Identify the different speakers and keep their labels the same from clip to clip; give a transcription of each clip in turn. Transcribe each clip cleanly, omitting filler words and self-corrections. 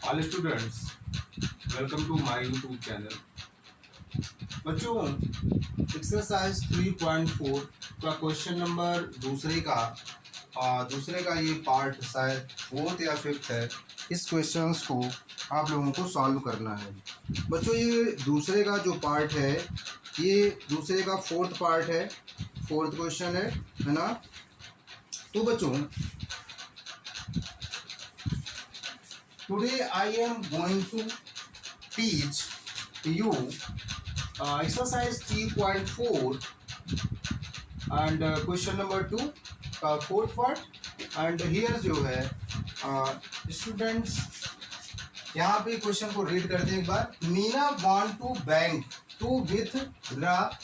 Speaker 1: All students, welcome to my YouTube channel. बच्चों, exercise 3.4 का question number दूसरे का ये पार्ट शायद फोर्थ या फिफ्थ है। इस क्वेश्चंस को आप लोगों को सॉल्व करना है। बच्चों, ये दूसरे का जो पार्ट है, ये दूसरे का फोर्थ पार्ट है, फोर्थ क्वेश्चन है ना। तो बच्चों, today I am going to teach you exercise 3.4 and question number 2 का फोर्थ पार्ट। एंड हियर जो है स्टूडेंट्स, यहाँ पे क्वेश्चन को रीड करते हैं एक बार। Meena want to bank to withdraw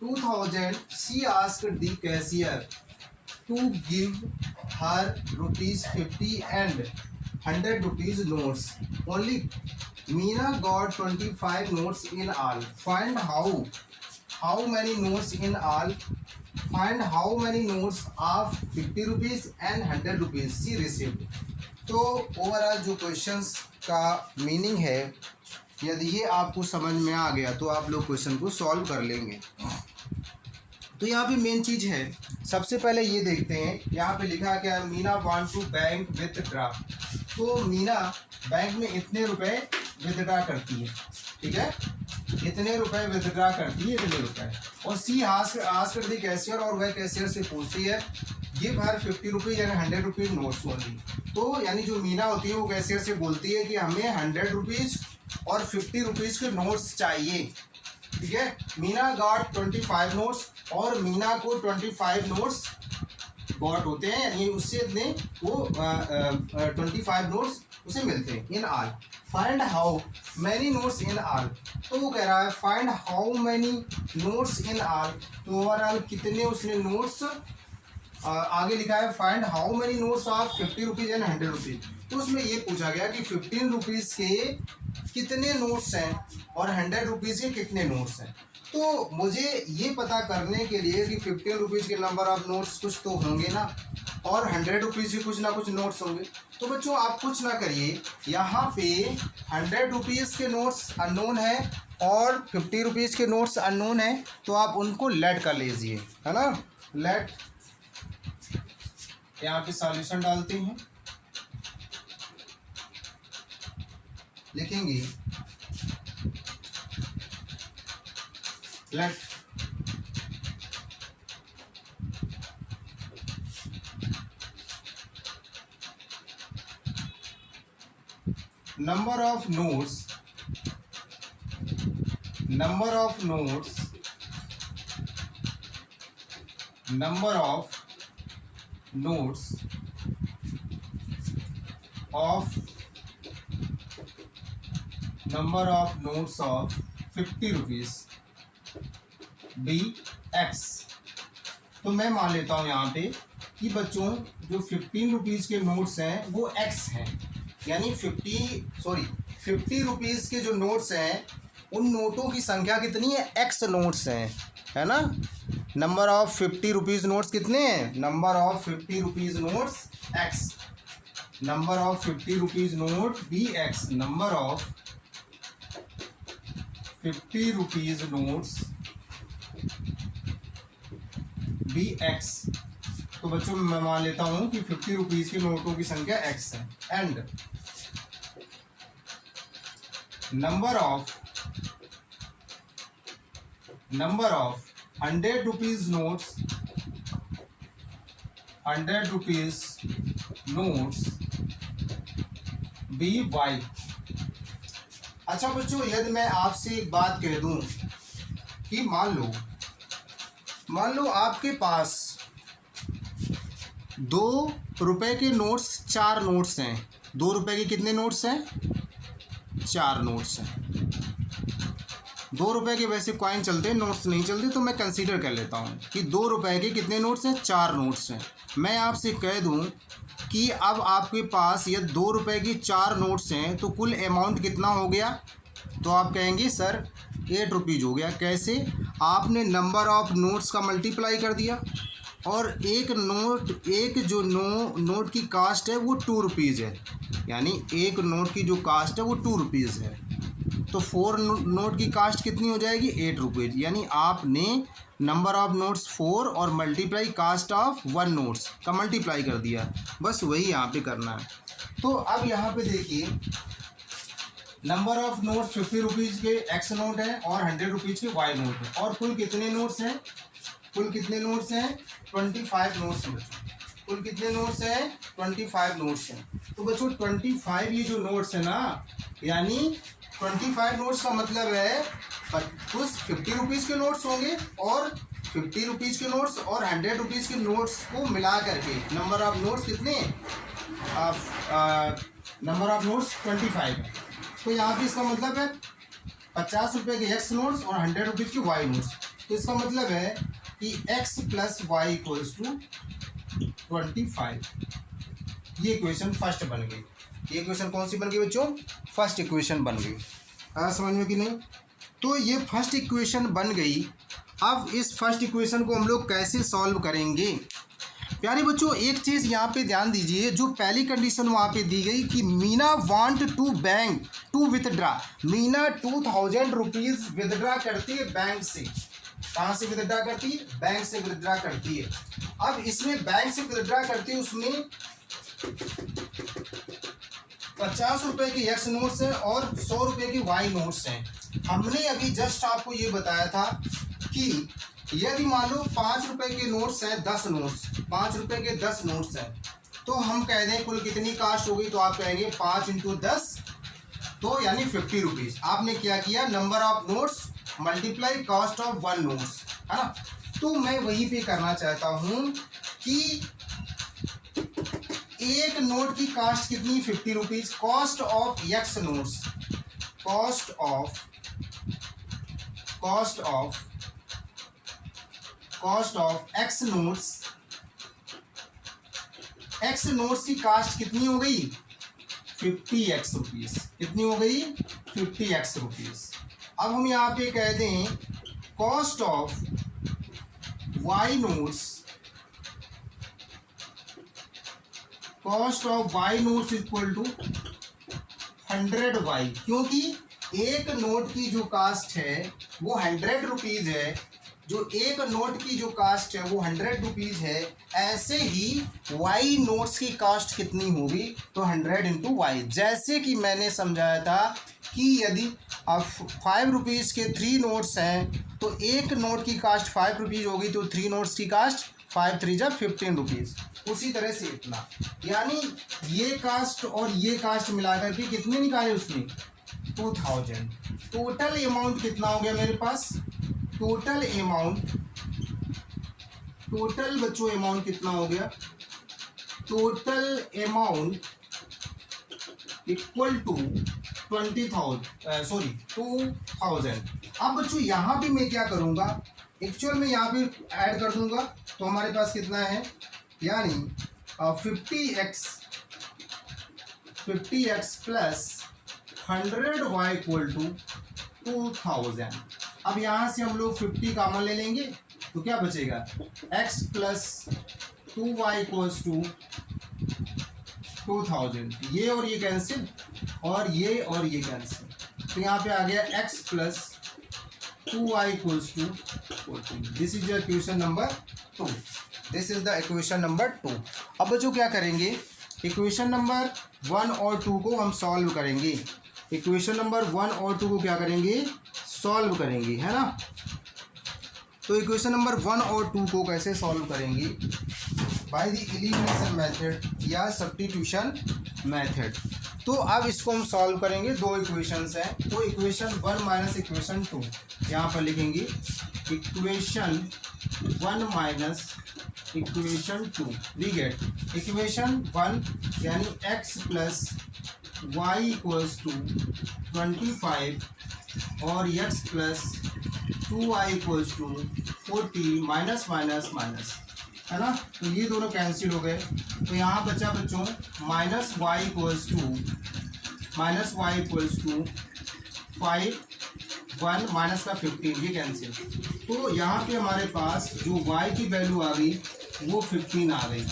Speaker 1: 2000. She asked the cashier to give her ₹50 and 100 rupees notes. Only Meena got 25 notes in all. Find how many notes in all. Find how many notes of 50 rupees and 100 rupees she received. तो overall जो questions का meaning है, यदि ये आपको समझ में आ गया तो आप लोग क्वेश्चन को सॉल्व कर लेंगे। तो यहाँ पे मेन चीज़ है, सबसे पहले ये देखते हैं। यहाँ पे लिखा क्या है, Meena want to bank withdraw. तो मीना बैंक में इतने रुपए विथड्रा करती है, ठीक है, इतने रुपए विथड्रा करती है, इतने रुपए। और सी आस्क्ड द कैशियर, और वह कैशियर से पूछती है गिव हर 50 रुपीज़ यानी 100 रुपीज़ नोट्स ओनली। तो यानी जो मीना होती है वो कैशियर से बोलती है कि हमें 100 रुपीज़ और 50 रुपीज़ के नोट्स चाहिए, ठीक है। मीना गॉट 25 नोट्स, और मीना को 25 नोट्स गॉट होते हैं, यानी उससे इतने वो 25 नोट्स उसे मिलते हैं in all. Find how many notes in all. तो वो कह रहा है find how many notes in all. तो ओवरऑल कितने उसने नोट्स, आगे लिखा है find how many notes of 50 rupees and 100 rupees. तो उसमें ये पूछा गया कि 15 रुपीज़ के कितने नोट्स हैं और 100 रुपीज़ के कितने नोट्स हैं। तो मुझे ये पता करने के लिए कि 15 रुपीज़ के नंबर ऑफ नोट्स कुछ तो होंगे ना, और 100 रुपीज़ के कुछ ना कुछ नोट्स होंगे। तो बच्चों आप कुछ ना करिए, यहाँ पे 100 रुपीज़ के नोट्स अननोन है और 50 रुपीज़ के नोट्स अननोन है, तो आप उनको लेट कर लीजिए, है ना। लेट, यहाँ पे सॉल्यूशन डालते हैं, लिखेंगे let number of notes number of notes of 50 rupees be x. तो मैं मान लेता हूँ यहाँ पे कि बच्चों जो 15 रुपीज़ के नोट्स हैं वो एक्स हैं, यानी 50 रुपीज़ के जो नोट्स हैं उन नोटों की संख्या कितनी है, एक्स नोट्स हैं, है ना। नंबर ऑफ 50 रुपीज़ नोट्स कितने हैं, number of 50 rupees notes x, number of 50 rupees note be x, number of 50 rupees notes be x. तो बच्चों मैं मान लेता हूं कि 50 रुपीज़ के नोटों की संख्या एक्स है। And number of 100 rupees notes be y. अच्छा बच्चों, यदि मैं आपसे एक बात कह दूं कि मान लो आपके पास 2 रुपए के नोट्स 4 नोट्स हैं। 2 रुपए के कितने नोट्स हैं, 4 नोट्स हैं। 2 रुपए के वैसे कॉइन चलते हैं, नोट्स नहीं चलते, तो मैं कंसीडर कर लेता हूँ कि 2 रुपए के कितने नोट्स हैं, 4 नोट्स हैं। मैं आपसे कह दूँ कि अब आपके पास ये 2 रुपए की 4 नोट्स हैं, तो कुल अमाउंट कितना हो गया। तो आप कहेंगे सर 8 रुपीज़ हो गया। कैसे, आपने नंबर ऑफ नोट्स का मल्टीप्लाई कर दिया, और एक जो नोट की कास्ट है वो 2 रुपीज़ है, यानी एक नोट की जो कास्ट है वो 2 रुपीज़ है। तो 4 नोट की कास्ट कितनी हो जाएगी? 8 रुपीज़। यानी आपने नंबर ऑफ नोट्स 4 और मल्टीप्लाई कास्ट ऑफ 1 नोट्स का मल्टीप्लाई कर दिया। बस वही यहाँ पे करना है। तो अब यहाँ पे देखिए, नंबर ऑफ नोट्स 50 रुपीज़ के एक्स नोट है और 100 रुपीज़ के वाई नोट है। और कुल कितने नोट्स हैं? कुल कितने नोट्स हैं? 25 नोट्स हैं बच्चों। कुल कितने नोट्स हैं? 25 नोट्स हैं। तो बच्चों 25 ये जो नोट्स है ना, यानी 25 नोट्स का मतलब है कुछ 50 रुपीज़ के नोट्स होंगे और 50 रुपीज़ के नोट्स और 100 रुपीज़ के नोट्स को मिला करके नंबर ऑफ नोट्स कितने? नंबर ऑफ नोट्स 25 है। तो यहाँ पे इसका मतलब है 50 रुपये के एक्स नोट्स और 100 रुपीज़ के वाई नोट्स। तो इसका मतलब है कि x plus y equals to 25। ये इक्वेशन फर्स्ट बन गई। ये इक्वेशन कौन सी बन गई बच्चों? फर्स्ट इक्वेशन बन गई। आया समझ में कि नहीं? तो ये फर्स्ट इक्वेशन बन गई। अब इस फर्स्ट इक्वेशन को हम लोग कैसे सॉल्व करेंगे? प्यारे बच्चों, एक चीज़ यहाँ पे ध्यान दीजिए। जो पहली कंडीशन वहाँ पे दी गई कि Meena want to bank to withdraw. Meena 2000 rupees withdraw करती है बैंक से। कहाँ से विथड्रा करती है? बैंक से विथड्रा करती है। अब इसमें बैंक से विथड्रा करती है, उसमें 50 रुपये के एक्स नोट्स हैं और 100 रुपये के वाई नोट्स हैं। हमने अभी जस्ट आपको ये बताया था कि यदि मान लो 5 रुपये के नोट्स हैं, 10 नोट्स, 5 रुपये के 10 नोट्स हैं, तो हम कह दें कुल कितनी कास्ट होगी? तो आप कहेंगे 5 इंटू 10, तो यानी 50 रुपीज़। आपने क्या किया? Number of notes multiply cost of 1 notes, है ना? तो मैं वहीं पे करना चाहता हूँ कि एक नोट की कास्ट कितनी? 50 rupees. Cost of x notes, cost of x notes की कास्ट कितनी हो गई? 50x rupees. कितनी हो गई? 50x rupees. अब हम यहाँ पे कह दें cost of y notes equal to 100y, क्योंकि एक नोट की जो कास्ट है वो 100 रुपीज़ है। जो एक नोट की जो कास्ट है वो 100 रुपीज़ है। ऐसे ही वाई नोट्स की कास्ट कितनी होगी? तो 100 इंटू वाई। जैसे कि मैंने समझाया था कि यदि अब 5 रुपीज़ के 3 नोट्स हैं तो एक नोट की कास्ट 5 रुपीज़ होगी, तो 3 नोट्स की कास्ट 5 3 जा 15 रुपीज़। उसी तरह से इतना, यानी ये कास्ट और ये कास्ट मिलाकर के कितने निकाले उसने? 2000। टोटल अमाउंट कितना हो गया मेरे पास? टोटल बच्चों अमाउंट कितना हो गया? Total amount equal to 20,000। अब बच्चों यहाँ पे मैं क्या करूँगा? एक्चुअल में यहाँ पे ऐड कर दूंगा, तो हमारे पास कितना है? यानी 50x plus 100y equal to 2000। अब यहाँ से हम लोग 50 कॉमन ले लेंगे, तो क्या बचेगा? x plus 2y equals to 2000। ये और ये कैंसिल, और ये कैंसिल, तो यहाँ पे आ गया x plus 2y equals to 14। This is your equation number 2। This is the equation number 2। अब बच्चों क्या करेंगे? इक्वेशन नंबर 1 और 2 को हम सॉल्व करेंगे। इक्वेशन नंबर 1 और 2 को क्या करेंगे? सॉल्व करेंगे, है ना? तो इक्वेशन नंबर 1 और 2 को कैसे सॉल्व करेंगे? बाय द एलिमिनेशन मेथड या सब्स्टिट्यूशन मेथड। तो अब इसको हम सॉल्व करेंगे। 2 इक्वेशंस हैं, तो इक्वेशन 1 माइनस इक्वेशन 2 यहाँ पर लिखेंगे। Equation 1 minus equation 2 we get equation 1 यानी x plus y equals to 25 और x plus 2y equals to 40 minus minus minus, है ना? तो ये दोनों कैंसिल हो गए, तो यहाँ बचा बच्चों minus y equals to 5 1 minus का 15, ये कैंसिल। तो यहाँ पे हमारे पास जो y की वैल्यू आ गई वो 15 आ गई,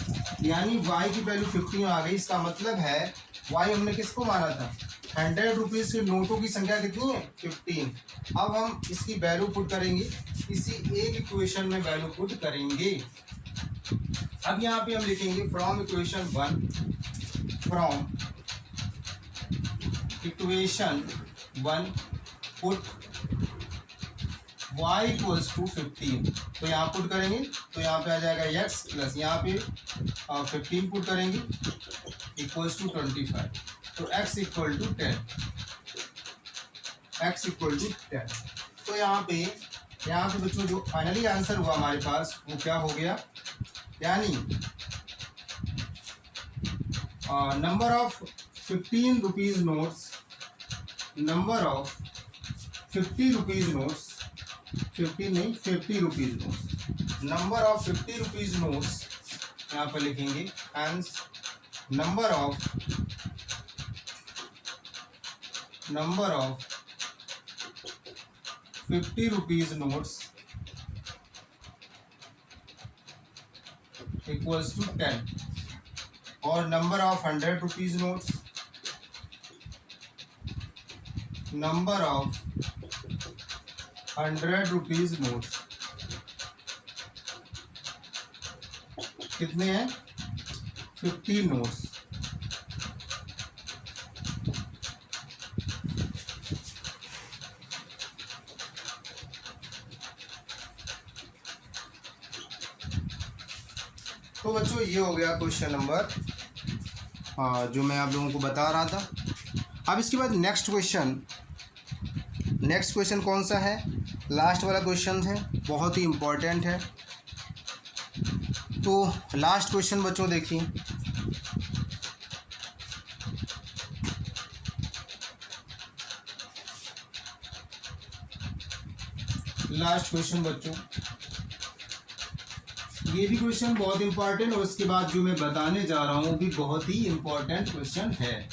Speaker 1: यानी y की वैल्यू 15 आ गई। इसका मतलब है y हमने किसको माना था, 100 रुपीज़ के नोटों की संख्या कितनी है, 15। अब हम इसकी वैल्यू पुट करेंगे, इसी एक इक्वेशन में वैल्यू पुट करेंगे। अब यहाँ पे हम लिखेंगे from equation 1, from equation 1 put y equals to 15। तो यहाँ पुट करेंगे तो यहाँ पे आ जाएगा x प्लस यहाँ पे 15 पुट करेंगे इक्वल्स टू 25। तो x equal to 10, x equal to 10। तो यहाँ पे बच्चों जो फाइनली आंसर हुआ हमारे पास वो क्या हो गया, यानी number of 15 rupees notes, number of 50 rupees notes, 50 नहीं 50 rupees notes, number of 50 rupees notes यहाँ पर लिखेंगे, and number of 50 rupees notes equals to 10, और number of 100 rupees notes, number of 100 rupees notes कितने हैं, 50 नोट्स। तो बच्चों ये हो गया क्वेश्चन नंबर जो मैं आप लोगों को बता रहा था। अब इसके बाद नेक्स्ट क्वेश्चन कौन सा है, लास्ट वाला क्वेश्चन है, बहुत ही इम्पोर्टेंट है। तो लास्ट क्वेश्चन बच्चों देखिए, लास्ट क्वेश्चन बच्चों, ये भी क्वेश्चन बहुत इंपॉर्टेंट, और उसके बाद जो मैं बताने जा रहा हूँ वो भी बहुत ही इंपॉर्टेंट क्वेश्चन है।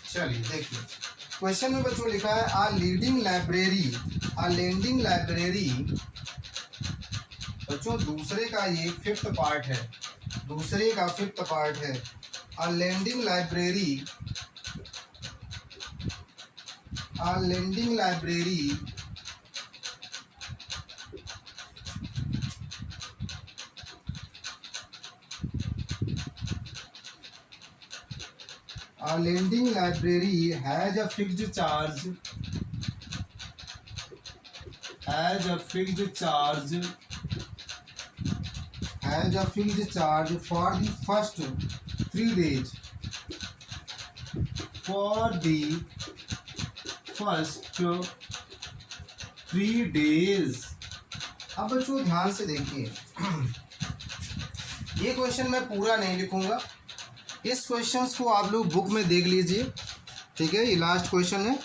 Speaker 1: चलिए देखिए, क्वेश्चन में बच्चों लिखा है आ लीडिंग लाइब्रेरी, बच्चों दूसरे का ये फिफ्थ पार्ट है, दूसरे का फिफ्थ पार्ट है। A lending library A lending library has a fixed charge for the first 3 days. अब बच्चों ध्यान से देखिए, ये क्वेश्चन मैं पूरा नहीं लिखूंगा, इस क्वेश्चंस को आप लोग बुक में देख लीजिए, ठीक है। ये लास्ट क्वेश्चन है,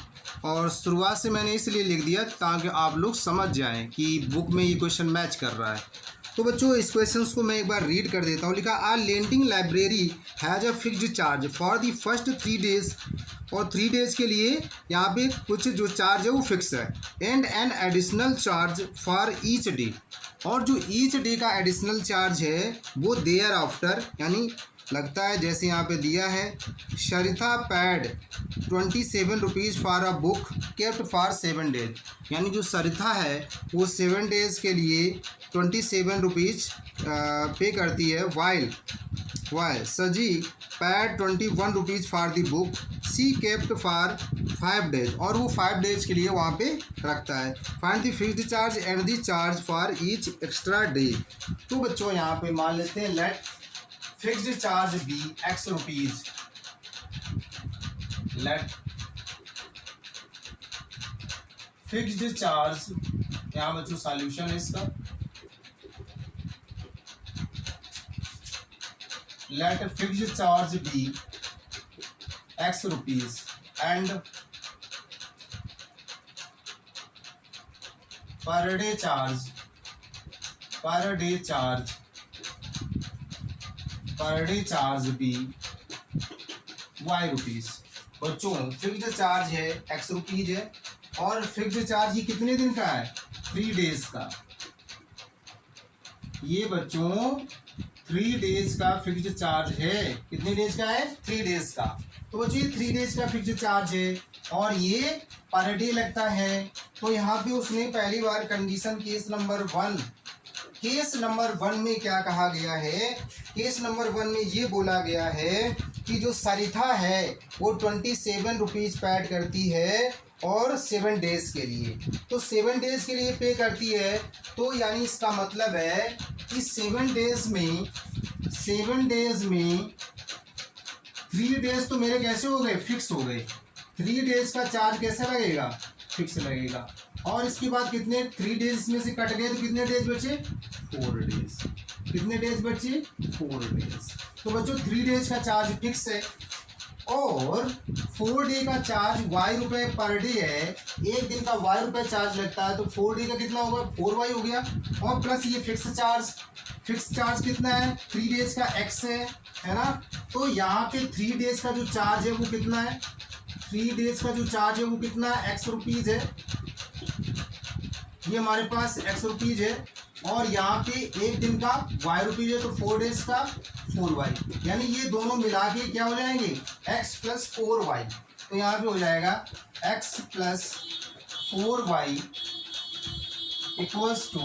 Speaker 1: और शुरुआत से मैंने इसलिए लिख दिया ताकि आप लोग समझ जाएं कि बुक में ये क्वेश्चन मैच कर रहा है। तो बच्चों इस क्वेश्चंस को मैं एक बार रीड कर देता हूँ। लिखा a lending library has a fixed charge for the first 3 days, और 3 डेज के लिए यहाँ पे कुछ जो चार्ज है वो फिक्स है, and an additional charge for each day, और जो ईच डे का एडिशनल चार्ज है वो देयर आफ्टर, यानी लगता है जैसे यहाँ पे दिया है, Sarita paid 27 rupees for a book kept for 7 days, यानी जो सरिता है वो 7 डेज़ के लिए 27 रुपीज़ पे करती है, while Susy paid 21 rupees for the book she kept for 5 days, और वो 5 डेज के लिए वहाँ पे रखता है। Find the fixed charge and the charge for each extra day. तो बच्चों यहाँ पे मान लेते हैं let fixed charge be x rupees, let fixed charge, यहाँ बच्चों सॉल्यूशन है इसका, let fixed charge be x rupees and per day charge be y rupees. बच्चों फिक्स्ड चार्ज है x रुपीज़ है, और फिक्स्ड चार्ज ये कितने दिन का है, 3 डेज का, ये बच्चों 3 डेज का फिक्स्ड चार्ज है। कितने डेज का है? 3 डेज का। तो बच्चों ये 3 डेज का फिक्स्ड चार्ज है और ये पर डे लगता है। तो यहाँ पे उसने पहली बार कंडीशन केस नंबर 1 में क्या कहा गया है? केस नंबर 1 में ये बोला गया है कि जो सरिता है वो 27 रुपीज़ पे करती है और 7 डेज के लिए, तो 7 डेज के लिए पे करती है। तो यानी इसका मतलब है कि 7 डेज में 3 डेज तो मेरे कैसे हो गए? फिक्स हो गए। 3 डेज का चार्ज कैसा लगेगा? फिक्स लगेगा। और इसके बाद कितने 3 डेज में से कट गए तो कितने डेज बचे? 4 डेज। कितने डेज बचे? 4 डेज। तो बच्चों 3 डेज का चार्ज फिक्स है और 4 डे का चार्ज y रुपए पर डे है। एक दिन का y रुपए चार्ज लगता है, तो 4 डे का कितना होगा? 4y हो गया। और प्लस ये फिक्स चार्ज कितना है? 3 डेज का x है ना। तो यहाँ पे 3 डेज का जो चार्ज है वो कितना है? 3 डेज का जो चार्ज है वो कितना है? x रुपीज़ है। ये हमारे पास x रुपीज़ है और यहाँ पे एक दिन का y रुपीज़ है, तो 4 डेज का 4y, यानी ये दोनों मिला के क्या हो जाएंगे? x plus 4y। तो यहाँ पे हो जाएगा x plus 4y equals to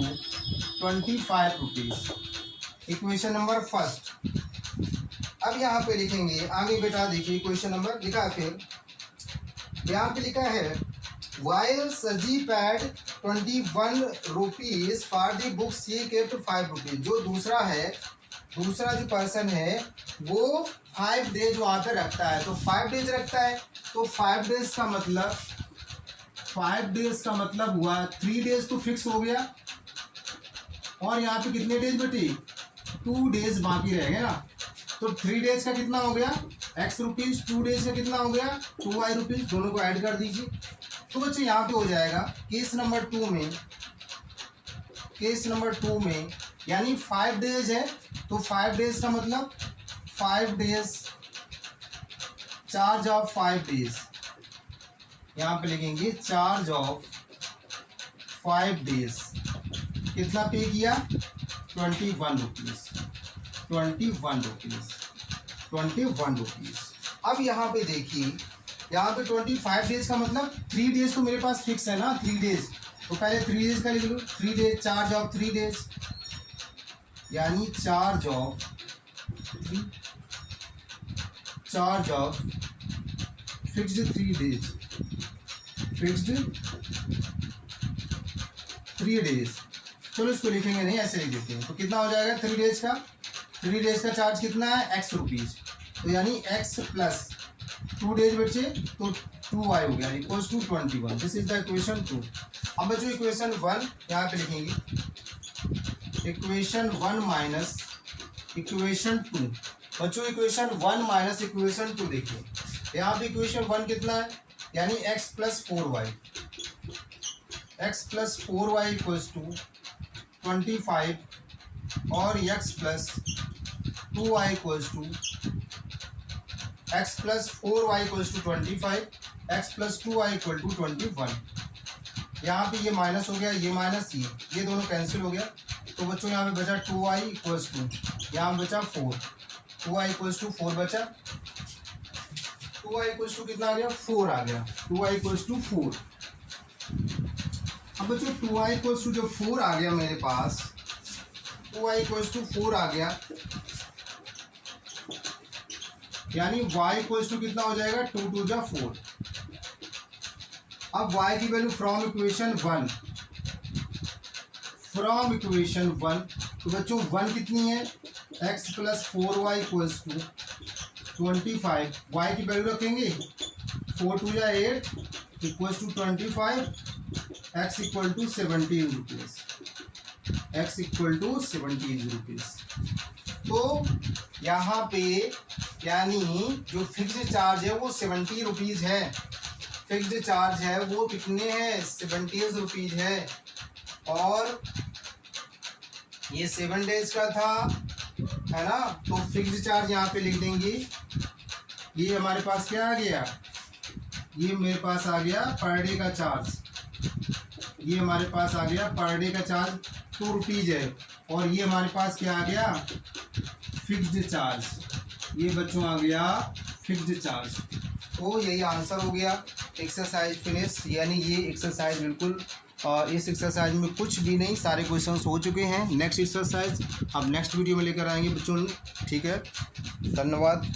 Speaker 1: 25 rupees. Equation number first. अब यहाँ पे लिखेंगे आगे, बेटा देखिए क्वेश्चन नंबर लिखा, फिर यहाँ पे लिखा है while Saji paid 21 rupees for the book she kept 5 rupees। जो दूसरा जो पर्सन है वो 5 डेज वहाँ पे रखता है, तो 5 डेज रखता है, तो 5 डेज का मतलब हुआ 3 डेज तो फिक्स हो गया और यहाँ पे कितने डेज बचे? 2 डेज बाकी रह गए ना। तो 3 डेज का कितना हो गया? x rupees. 2 डेज का कितना हो गया? 2y rupees. दोनों को ऐड कर दीजिए। तो बच्चों यहाँ पे हो जाएगा केस नंबर 2 में यानी 5 डेज है, तो 5 डेज का मतलब 5 डेज चार्ज ऑफ 5 डेज, यहाँ पे लिखेंगे चार्ज ऑफ 5 डेज। कितना पे किया? 21 रुपीज़। अब यहाँ पे देखिए, यहाँ पे 25 डेज का मतलब 3 डेज तो मेरे पास फिक्स है ना, 3 डेज। तो पहले 3 डेज का लिख लो। 3 डेज चार्ज ऑफ 3 डेज, यानी चार्ज ऑफ 3 डेज। चलो इसको लिखेंगे नहीं, ऐसे लिख देते हैं। तो कितना हो जाएगा 3 डेज का? 3 डेज का चार्ज कितना है? x rupees. तो यानी x प्लस 2 डेज बचे तो 2y हो गया equals to 21। This is the equation 2। अब बच्चों इक्वेशन 1 यहाँ पे लिखेंगे, इक्वेशन 1 माइनस इक्वेशन 2। बच्चों इक्वेशन 1 माइनस इक्वेशन 2 देखिए, यहाँ पे इक्वेशन 1 कितना है? यानी x plus 4y equals to 25 और x plus 2y equals to x plus 4y equals to 25, x plus 2y equal to 21। यहाँ पे ये माइनस हो गया, ये माइनस ये दोनों कैंसिल हो गया। तो बच्चों यहाँ पे बचा 2y इक्वल्स टू, यहाँ बचा 4, 2y इक्वल्स टू 4 बचा। 2y इक्वल्स टू कितना आ गया? 4 आ गया। 2y equals to 4। अब बच्चों 2y इक्वल्स टू जो 4 आ गया मेरे पास, 2y इक्वल्स टू 4 आ गया, यानी y इक्वल्स टू कितना हो जाएगा? 2 2 जा 4। अब y की वैल्यू फ्रॉम इक्वेशन 1, तो बच्चों 1 कितनी है? x plus 4y equals to 25। y की वैल्यू रखेंगे 4 2 जा 8 equals to 25, x equal to 17 rupees. तो यहाँ पे यानी जो फिक्स्ड चार्ज है वो 70 रुपीज़ है। फिक्स्ड चार्ज है वो कितने हैं? 70 रुपीज़ है। और ये 7 डेज का था, है ना। तो फिक्स्ड चार्ज यहाँ पे लिख देंगे। ये हमारे पास क्या आ गया? ये मेरे पास आ गया पर डे का चार्ज। ये हमारे पास आ गया पर डे का चार्ज 2 रुपीज़ है, और ये हमारे पास क्या आ गया, फिक्स्ड चार्ज। ये बच्चों आ गया फिक्स्ड चार्ज। तो यही आंसर हो गया। एक्सरसाइज फिनिश, यानी ये एक्सरसाइज बिल्कुल, इस एक्सरसाइज में कुछ भी नहीं, सारे क्वेश्चंस हो चुके हैं। नेक्स्ट एक्सरसाइज अब नेक्स्ट वीडियो में लेकर आएंगे बच्चों, ठीक है। धन्यवाद।